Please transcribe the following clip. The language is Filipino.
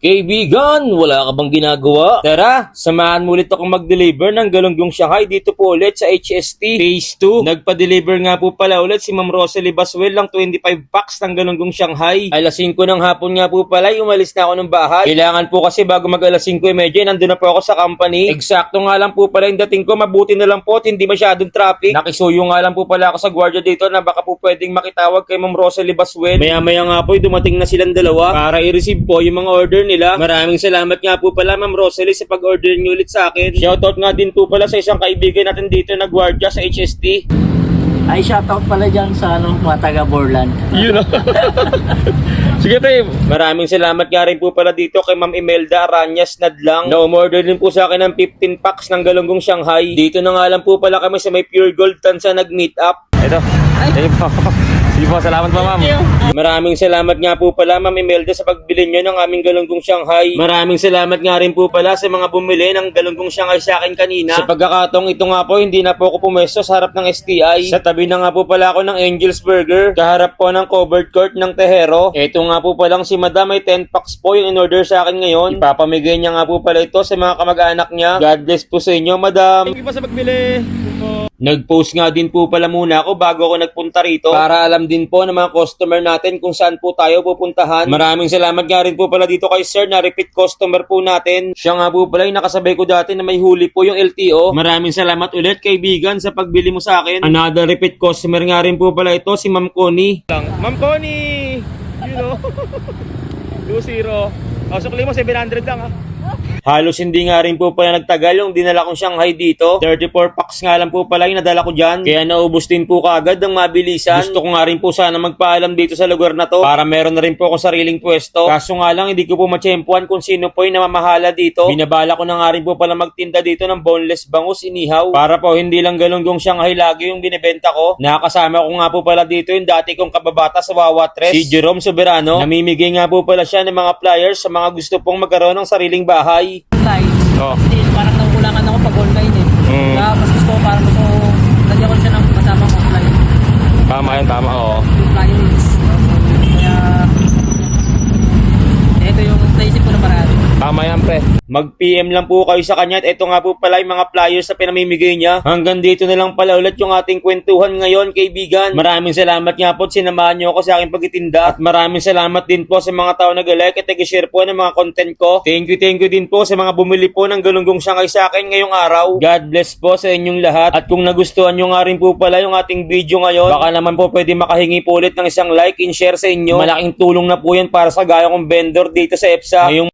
Kaibigan, wala ka bang ginagawa? Tara, samahan mo ulit akong mag-deliver ng galunggong Shanghai dito po ulit sa HST Phase 2. Nagpa-deliver nga po pala ulit si Ma'am Rosalie Baswell ng 25 packs ng galunggong Shanghai. Alas 5 ng hapon nga po pala, umalis na ako ng bahay. Kailangan po kasi bago mag alas 5:30, nandun na po ako sa company. Eksakto nga lang po pala yung dating ko, mabuti na lang po at hindi masyadong traffic. Nakisuyo nga lang po pala ako sa gwardiya dito na baka po pwedeng makitawag kay Ma'am Rosalie Baswell. Maya-maya nga po, dumating na silang dalawa para i-receive po yung mga order nila. Maraming salamat nga po pala Ma'am Rosalie sa pag-order niyo ulit sa akin. Shoutout nga din po pala sa isang kaibigan natin dito na gwardiya sa HST. Ay, shoutout pala dyan sa mga taga Borland. You know. Sige pre, maraming salamat nga rin po pala dito kay Ma'am Imelda Aranyas Nadlang na umorder din po sa akin ng 15 packs ng galunggong Shanghai. Dito na nga lang po pala kami sa may Pure Gold Tansa nag-meet up. Ito. Sige po. Sige po, salamat po ma'am. Maraming salamat nga po pala Ma'am Imelda sa pagbili nyo ng aming galunggong Shanghai. Maraming salamat nga rin po pala sa mga bumili ng galunggong Shanghai sa akin kanina. Sa pagkakataong ito nga po, hindi na po ako pumesto sa harap ng STI. Sa tabi na nga po pala ako ng Angel's Burger. Kaharap po ng covered court ng Tejero. Ito nga po palang si Madam, may 10 packs po yung in-order sa akin ngayon. Ipapamigay niya nga po pala ito sa mga kamag-anak niya. God bless po sa inyo, Madam. Thank you po sa pagbili. Nag-post nga din po pala muna ako bago ako nagpunta rito para alam din po ng mga customer natin kung saan po tayo pupuntahan. Maraming salamat nga rin po pala dito kay Sir na repeat customer po natin. Siya nga po pala yung nakasabay ko dati na may huli po yung LTO. Maraming salamat ulit kaibigan sa pagbili mo sa akin. Another repeat customer nga rin po pala ito si Ma'am Connie. Ma'am Connie! You know? 2-0. Sukli mo 700 lang ha. Halos hindi nga rin po pala nagtagal yung dinala kong Shanghai dito. 34 packs nga lang po pala yung nadala ko dyan. Kaya naubos din po kaagad ng mabilisan. Gusto ko nga rin po sana magpaalam dito sa lugar na to para meron na rin po ako sariling pwesto. Kaso nga lang hindi ko po matsyempuan kung sino po yung namamahala dito. Binabala ko na nga rin po pala magtinda dito ng boneless bangus inihaw. Para po hindi lang galunggong Shanghai lagi yung binibenta ko. Nakakasama ko nga po pala dito yung dati kong kababata sa Wawa Tres, si Jerome Soberano. Namimigay nga po pala siya ng mga flyers sa mga gusto pong magkaroon ng sariling bahay. Online. Oh. Kasi parang nakukulangan ako pag online eh. Kaya mas gusto ko parang gusto ko lagyan ko siya ng kasamang offline. Tama yan, tama oo. Yung flyers. Kaya ito yung naisip ko na marami. Tama yan pre. Mag-PM lang po kayo sa kanya at ito nga po pala yung mga flyers na pinamimigay niya. Hanggang dito na lang pala ulit yung ating kwentuhan ngayon kaibigan. Maraming salamat nga po at sinamahan niyo ako sa aking pagtitinda. At maraming salamat din po sa mga tao na nag-like at nag-share po ng mga content ko. Thank you din po sa mga bumili po ng galunggong Shanghai sa akin ngayong araw. God bless po sa inyong lahat. At kung nagustuhan nyo nga rin po pala yung ating video ngayon, baka naman po pwede makahingi po ulit ng isang like and share sa inyo. Malaking tulong na po yan para sa gaya kong vendor dito sa EPSA. Ngayong